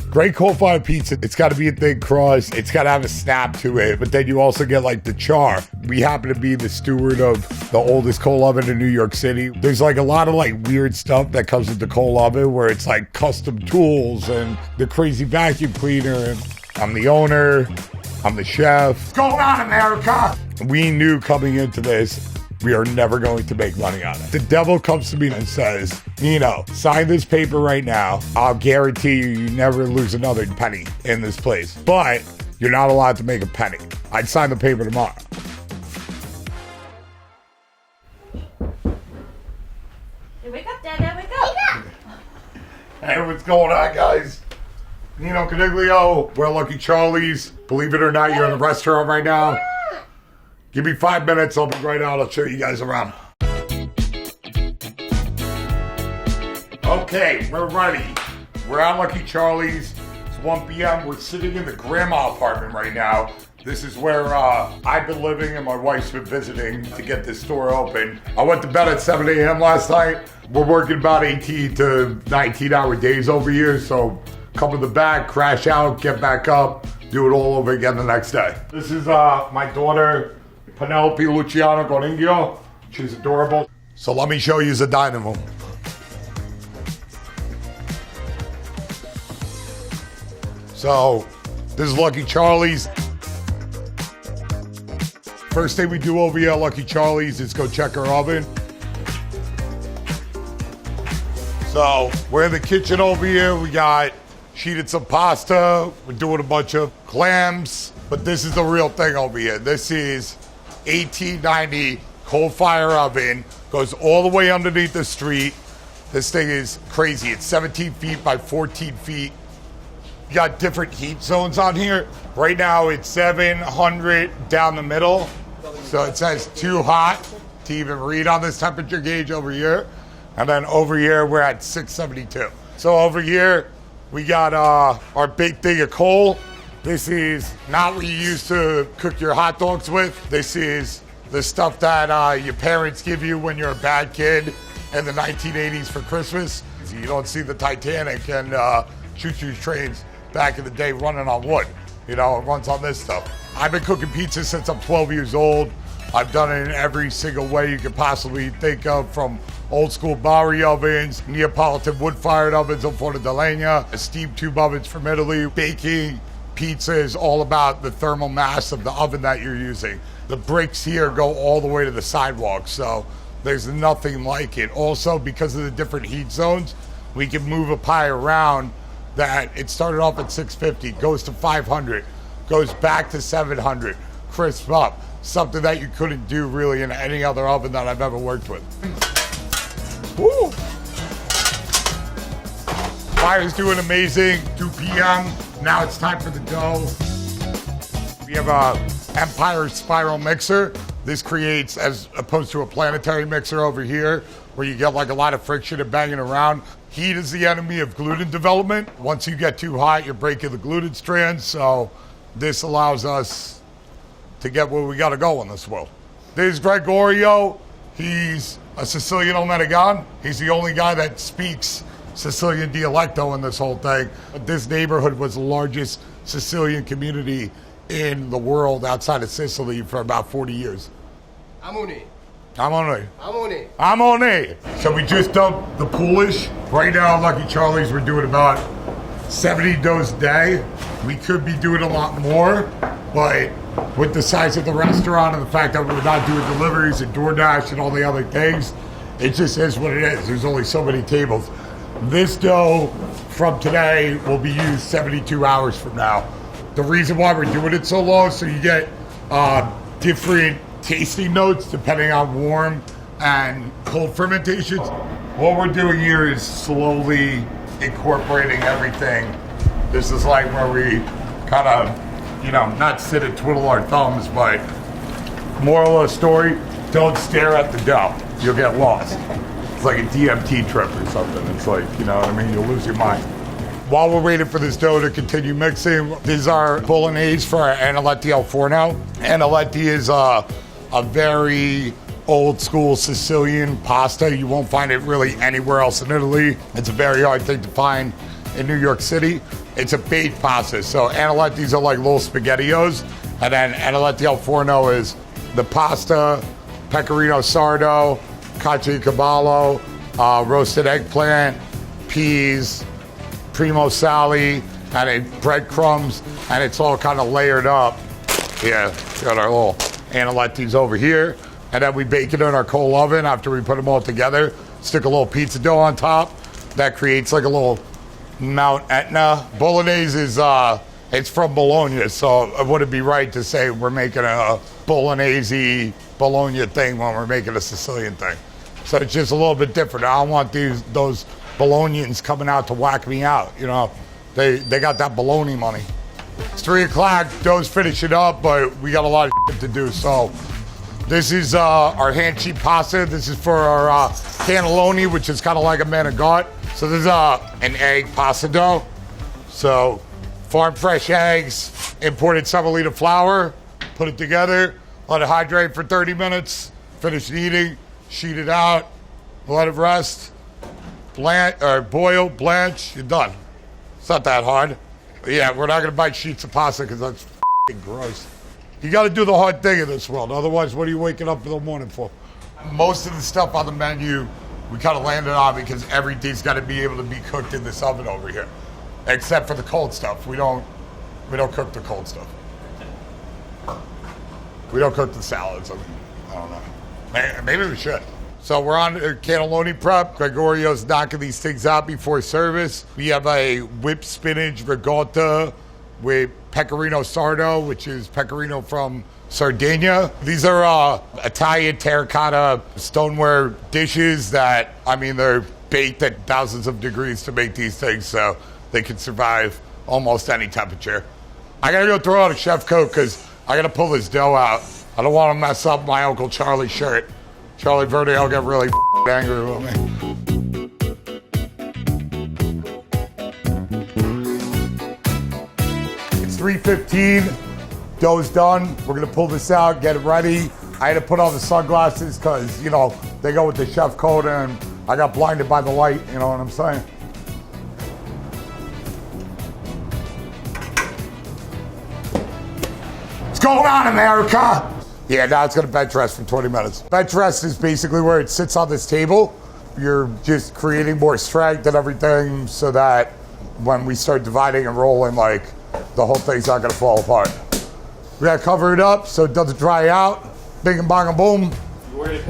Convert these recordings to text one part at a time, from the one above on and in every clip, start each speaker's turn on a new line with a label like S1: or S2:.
S1: Great coal-fired pizza. It's got to be a thick crust. It's got to have a snap to it. But then you also get like the char. We happen to be the steward of the oldest coal oven in New York City. There's like a lot of like weird stuff that comes with the coal oven where it's like custom tools and the crazy vacuum cleaner. And I'm the owner. I'm the chef. What's going on, America? We knew coming into this, we are never going to make money on it. The devil comes to me and says, Nino, sign this paper right now. I'll guarantee you never lose another penny in this place. But you're not allowed to make a penny. I'd sign the paper tomorrow.
S2: Hey, wake up, Dad. Wake up.
S1: Hey, what's going on, guys? Nino Coniglio. We're Lucky Charlie's. Believe it or not, you're in the restaurant right now. Give me 5 minutes, I'll be right out. I'll show you guys around. Okay, we're ready. We're at Lucky Charlie's. It's 1 p.m. We're sitting in the grandma apartment right now. This is where I've been living and my wife's been visiting to get this store open. I went to bed at 7 a.m. last night. We're working about 18 to 19-hour days over here, so come to the back, crash out, get back up, do it all over again the next day. This is my daughter, Penelope Luciano Coniglio. She's adorable. So let me show you the dining room. So this is Lucky Charlie's. First thing we do over here at Lucky Charlie's is go check our oven. So we're in the kitchen over here. We got sheeted some pasta. We're doing a bunch of clams, but this is the real thing over here. This is 1890 coal fire oven, goes all the way underneath the street. This thing is crazy. It's 17 feet by 14 feet. You got different heat zones on here. Right now it's 700 down the middle. So it says too hot to even read on this temperature gauge over here. And then over here we're at 672. So over here we got our big thing of coal. This is not what you used to cook your hot dogs with. This is the stuff that your parents give you when you're a bad kid in the 1980s for Christmas. You don't see the Titanic and choo-choo trains back in the day running on wood. You know, it runs on this stuff. I've been cooking pizza since I'm 12 years old. I've done it in every single way you could possibly think of, from old school Bari ovens, Neapolitan wood-fired ovens on forno di legna, steam tube ovens from Italy. Baking pizza is all about the thermal mass of the oven that you're using. The bricks here go all the way to the sidewalk, so there's nothing like it. Also, because of the different heat zones, we can move a pie around. That it started off at 650, goes to 500, goes back to 700, crisp up. Something that you couldn't do really in any other oven that I've ever worked with. Woo! Fire's doing amazing, 2 p.m. Now it's time for the dough. We have a Empire spiral mixer. This creates, as opposed to a planetary mixer over here, where you get like a lot of friction and banging around. Heat is the enemy of gluten development. Once you get too hot, you're breaking the gluten strands. So this allows us to get where we got to go in this world. There's Gregorio. He's a Sicilian Omedegan. He's the only guy that speaks Sicilian dialecto in this whole thing. This neighborhood was the largest Sicilian community in the world outside of Sicily for about 40 years.
S3: Amone.
S1: So we just dumped the poolish. Right now at Lucky Charlie's, we're doing about 70 doughs a day. We could be doing a lot more, but with the size of the restaurant and the fact that we're not doing deliveries and DoorDash and all the other things, it just is what it is. There's only so many tables. This dough from today will be used 72 hours from now. The reason why we're doing it so low is so you get different tasting notes depending on warm and cold fermentations. What we're doing here is slowly incorporating everything. This is like where we kind of, you know, not sit and twiddle our thumbs, but moral of the story, don't stare at the dough. You'll get lost. It's like a DMT trip or something. It's like, you know what I mean? You'll lose your mind. While we're waiting for this dough to continue mixing, this is our bolognese for our Analetti al forno. Analetti is a very old school Sicilian pasta. You won't find it really anywhere else in Italy. It's a very hard thing to find in New York City. it's a baked pasta. So Analetti's are like little SpaghettiOs, and then Analetti al forno is the pasta, pecorino sardo, caciocavallo, roasted eggplant, peas, primo sali, and it breadcrumbs, and it's all kind of layered up. Yeah, got our little Analetti's over here, and then we bake it in our coal oven after we put them all together. Stick a little pizza dough on top. That creates like a little Mount Etna. Bolognese is, it's from Bologna, so it wouldn't be right to say we're making a Bolognese Bologna thing when we're making a Sicilian thing. So it's just a little bit different. I don't want those Bolognians coming out to whack me out, you know. They got that bologna money. It's 3 o'clock, dough's finishing up, but we got a lot of shit to do. So this is our hand sheet pasta. This is for our cannelloni, which is kind of like a manigot. So this is an egg pasta dough. So farm fresh eggs, imported semolina flour, put it together, let it hydrate for 30 minutes, finish eating, sheet it out, let it rest, boil, blanch, you're done. It's not that hard. But yeah, we're not gonna buy sheets of pasta because that's f***ing gross. You gotta do the hard thing in this world. Otherwise, what are you waking up in the morning for? Most of the stuff on the menu, we kind of landed on because everything's gotta be able to be cooked in this oven over here. Except for the cold stuff. We don't cook the cold stuff. We don't cook the salads. I mean, I don't know. Maybe we should. So we're on cannelloni prep. Gregorio's knocking these things out before service. We have a whipped spinach ricotta with pecorino sardo, which is pecorino from Sardinia. These are Italian terracotta stoneware dishes that, I mean, they're baked at thousands of degrees to make these things, so they can survive almost any temperature. I gotta go throw out a chef coat because I gotta pull this dough out. I don't want to mess up my Uncle Charlie's shirt. Charlie Verde will get really angry with me. It's 3:15. Dough's done. We're gonna pull this out, get it ready. I had to put on the sunglasses because, you know, they go with the chef coat and I got blinded by the light, you know what I'm saying? What's going on, America? Yeah, now it's gonna bench rest for 20 minutes. Bench rest is basically where it sits on this table. You're just creating more strength and everything so that when we start dividing and rolling, like, the whole thing's not gonna fall apart. We gotta cover it up so it doesn't dry out. Bing and bong and boom.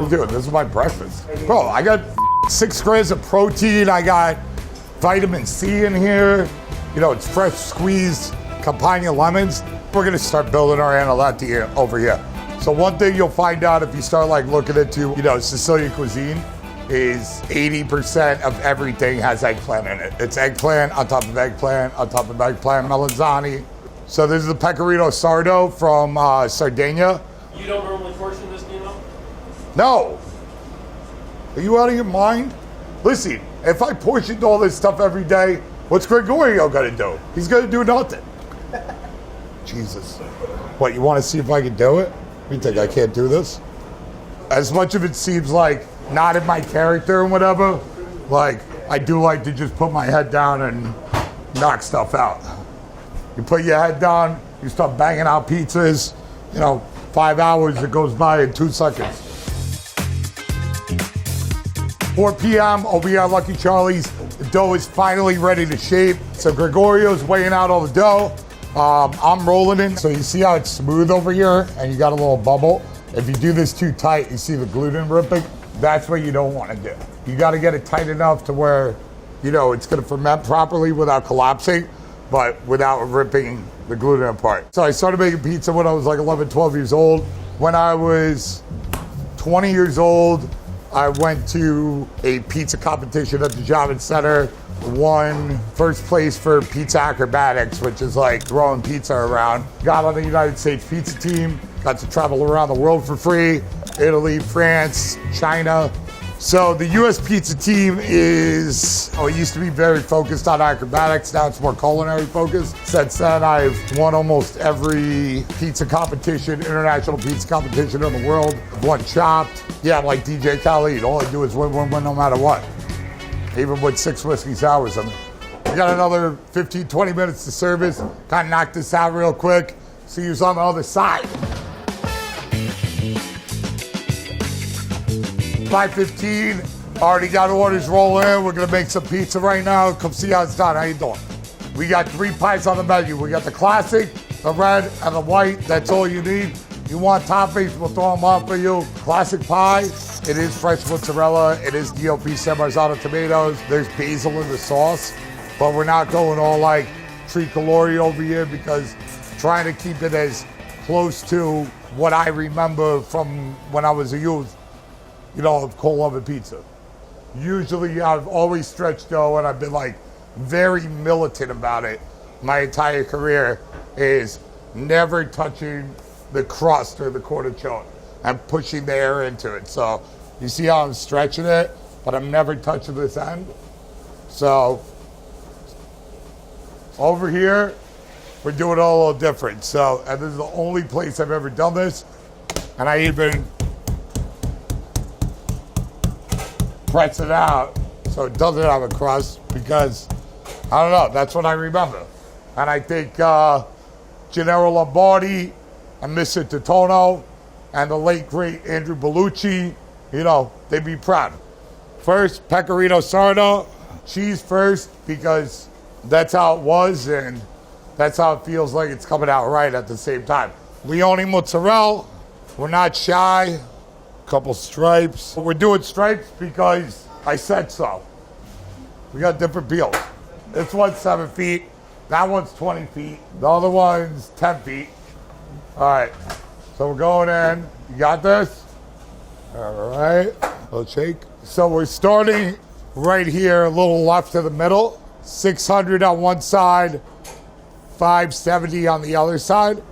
S1: Dude, this is my breakfast. Bro, I got 6 grams of protein. I got vitamin C in here. You know, it's fresh squeezed Campagna lemons. We're gonna start building our Analetti over here. So one thing you'll find out if you start like looking into, you know, Sicilian cuisine is 80% of everything has eggplant in it. It's eggplant on top of eggplant on top of eggplant, melanzane. So this is the pecorino sardo from Sardinia.
S3: You don't normally portion this, Nino?
S1: No. Are you out of your mind? Listen, if I portioned all this stuff every day, what's Gregorio gonna do? He's gonna do nothing. Jesus. What, you wanna see if I can do it? You think I can't do this? As much of it seems like not in my character and whatever, like I do like to just put my head down and knock stuff out. You put your head down, you start banging out pizzas, you know, 5 hours, it goes by in 2 seconds. 4 p.m. over here at Lucky Charlie's. The dough is finally ready to shape. So Gregorio's weighing out all the dough. I'm rolling it. So you see how it's smooth over here and you got a little bubble. If you do this too tight, you see the gluten ripping. That's what you don't want to do. You got to get it tight enough to where, you know, it's going to ferment properly without collapsing, but without ripping the gluten apart. So I started making pizza when I was like 11, 12 years old. When I was 20 years old, I went to a pizza competition at the Javits Center, won first place for pizza acrobatics, which is like throwing pizza around. Got on the United States pizza team, got to travel around the world for free, Italy, France, China. So the US pizza team is, it used to be very focused on acrobatics, now it's more culinary focused. Since then, I've won almost every pizza competition, international pizza competition in the world. I've won Chopped. Yeah, I'm like DJ Khaled, all I do is win, win, win no matter what. Even with 6 whiskey sours. I mean, got another 15, 20 minutes to service. Kind of knock this out real quick. See you on the other side. 5:15. Already got orders rolling. We're gonna make some pizza right now. Come see how it's done. How you doing? We got 3 pies on the menu. We got the classic, the red, and the white. That's all you need. You want toppings, we'll throw them on for you. Classic pie, it is fresh mozzarella. It is DOP semi-marzano tomatoes. There's basil in the sauce, but we're not going all like tricolore over here because trying to keep it as close to what I remember from when I was a youth, you know, of cold oven pizza. Usually I've always stretched dough and I've been like very militant about it my entire career, is never touching the crust or the cornichone and pushing the air into it. So you see how I'm stretching it, but I'm never touching this end. So over here, we're doing it a little different. So, and this is the only place I've ever done this. And I even press it out so it doesn't have a crust because, I don't know, that's what I remember. And I think Gennaro Lombardi and Mr. Totono and the late great Andrew Bellucci, you know, they'd be proud. First, pecorino sardo, cheese first because that's how it was and that's how it feels like it's coming out right at the same time. Leone mozzarella, we're not shy. Couple stripes. We're doing stripes because I said so. We got different peels. This one's 7 feet. That one's 20 feet. The other one's 10 feet. All right, so we're going in. You got this? All right, let's shake. So we're starting right here, a little left to the middle. 600 on one side, 570 on the other side.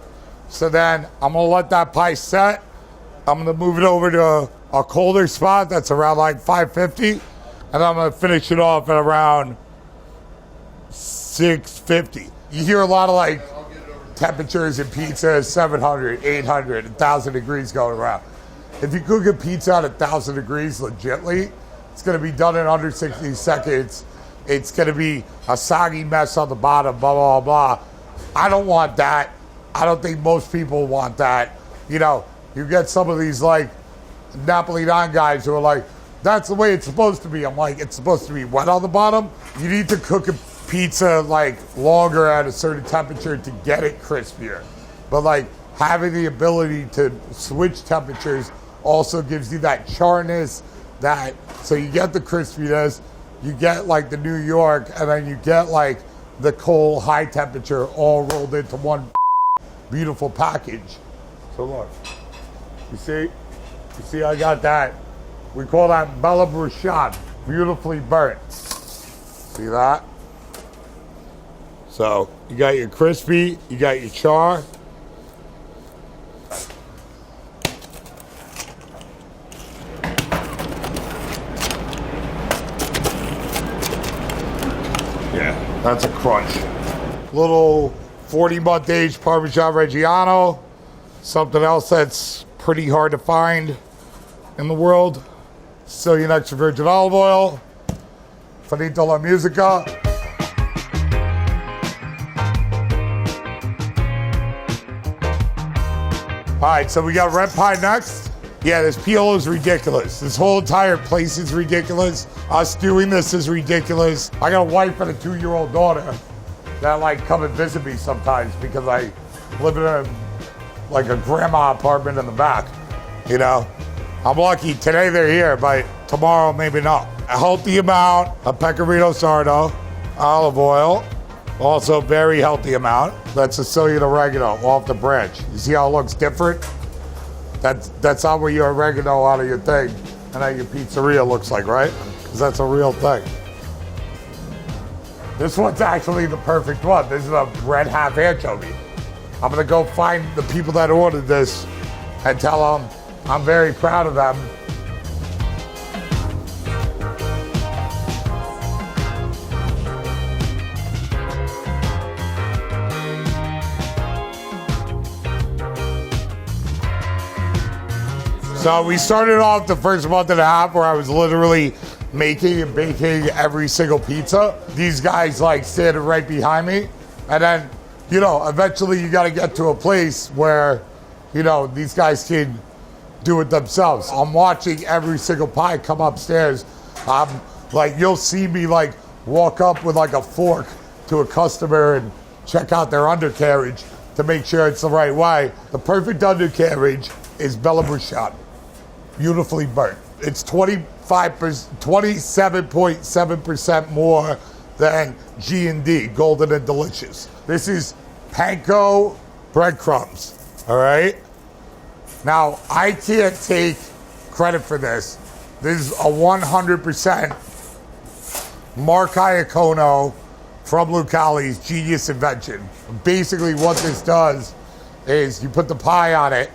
S1: So then I'm gonna let that pie set. I'm gonna move it over to a colder spot that's around like 550. And I'm gonna finish it off at around 650. You hear a lot of like temperatures in pizza, 700, 800, 1,000 degrees going around. If you cook a pizza at 1,000 degrees legitly, it's gonna be done in under 60 seconds. It's gonna be a soggy mess on the bottom, blah, blah, blah. I don't want that. I don't think most people want that. You know, you get some of these like Napolitan guys who are like, that's the way it's supposed to be. I'm like, it's supposed to be wet on the bottom. You need to cook a pizza like longer at a certain temperature to get it crispier. But like having the ability to switch temperatures also gives you that charness, that, so you get the crispiness, you get like the New York, and then you get like the cold high temperature all rolled into one beautiful package. So look, you see I got that. We call that bella bruciata, beautifully burnt. See that? So you got your crispy, you got your char. Yeah, that's a crunch. Little 40-month aged Parmesan Reggiano, something else that's pretty hard to find in the world. Sicilian extra virgin olive oil, Finito la Musica. All right, so we got red pie next. Yeah, this PLO is ridiculous. This whole entire place is ridiculous. Us doing this is ridiculous. I got a wife and a 2-year-old daughter that like come and visit me sometimes because I live in like a grandma apartment in the back, you know? I'm lucky today they're here, but tomorrow maybe not. A healthy amount of pecorino sardo, olive oil, also very healthy amount. That's Sicilian oregano off the branch. You see how it looks different? That's not what your oregano out of your thing and how your pizzeria looks like, right? Because that's a real thing. This one's actually the perfect one. This is a red half anchovy. I'm gonna go find the people that ordered this and tell them I'm very proud of them. So we started off the first month and a half where I was literally making and baking every single pizza. These guys like standing right behind me. And then, you know, eventually you got to get to a place where, you know, these guys can do it themselves. I'm watching every single pie come upstairs. Like, you'll see me like walk up with like a fork to a customer and check out their undercarriage to make sure it's the right way. The perfect undercarriage is Bella Bruschetta, beautifully burnt. It's 27.7% more than G&D, Golden and Delicious. This is panko breadcrumbs, all right? Now, I can't take credit for this. This is a 100% Mark Iacono from Lucali's genius invention. Basically what this does is you put the pie on it,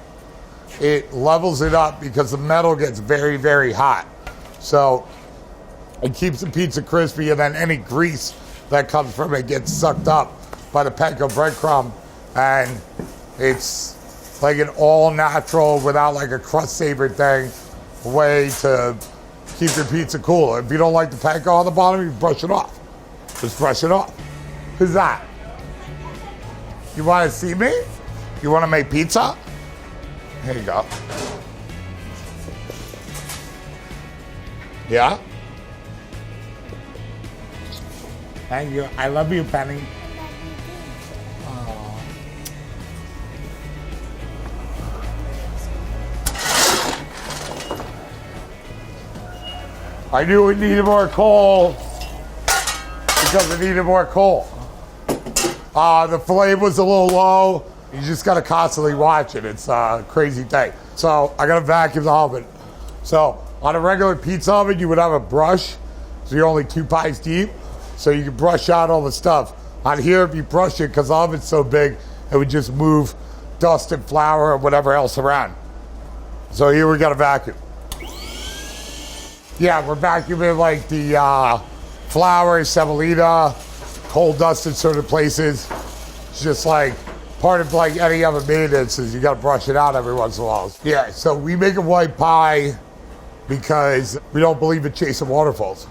S1: it levels it up because the metal gets very, very hot. So it keeps the pizza crispy, and then any grease that comes from it gets sucked up by the panko breadcrumb, and it's like an all natural, without like a crust saver thing, way to keep your pizza cool. If you don't like the panko on the bottom, you brush it off. Just brush it off. Who's that? You want to see me? You want to make pizza? Here you go. Yeah? Thank you. I love you, Penny. Aww. I knew we needed more coal because we needed more coal. The flame was a little low. You just gotta constantly watch it. It's a crazy thing. So I gotta vacuum the oven. So on a regular pizza oven, you would have a brush. So you're only 2 pies deep. So you can brush out all the stuff. On here, if you brush it, because the oven's so big, it would just move dust and flour or whatever else around. So here we got a vacuum. Yeah, we're vacuuming like the flour, semolina, coal dust in certain places. It's just like part of like any other maintenance is you gotta brush it out every once in a while. Yeah, so we make a white pie because we don't believe in chasing waterfalls.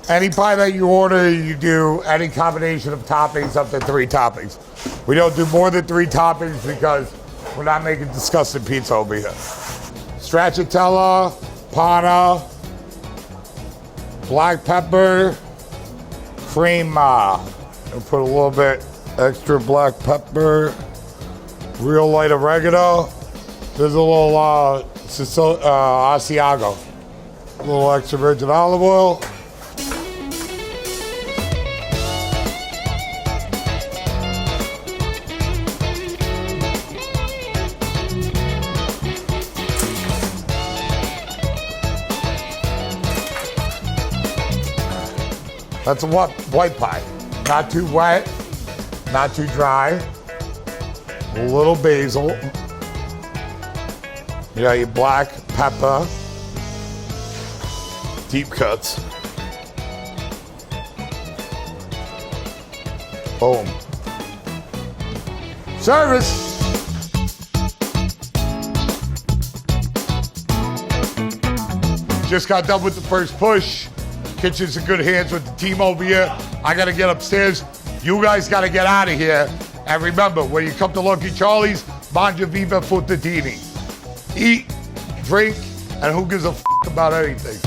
S1: Any pie that you order, you do any combination of toppings up to 3 toppings. We don't do more than 3 toppings because we're not making disgusting pizza over here. Stracciatella, panna, black pepper, cream. I'll put a little bit extra black pepper, real light oregano. There's a little Asiago, a little extra virgin olive oil. That's a white pie. Not too wet, not too dry. A little basil. You got your black pepper. Deep cuts. Boom. Service. Just got done with the first push. Kitchen's in good hands with the team over here. I gotta get upstairs. You guys gotta get out of here. And remember, when you come to Lucky Charlie's, mangia viva futtatini. Eat, drink, and who gives a f about anything?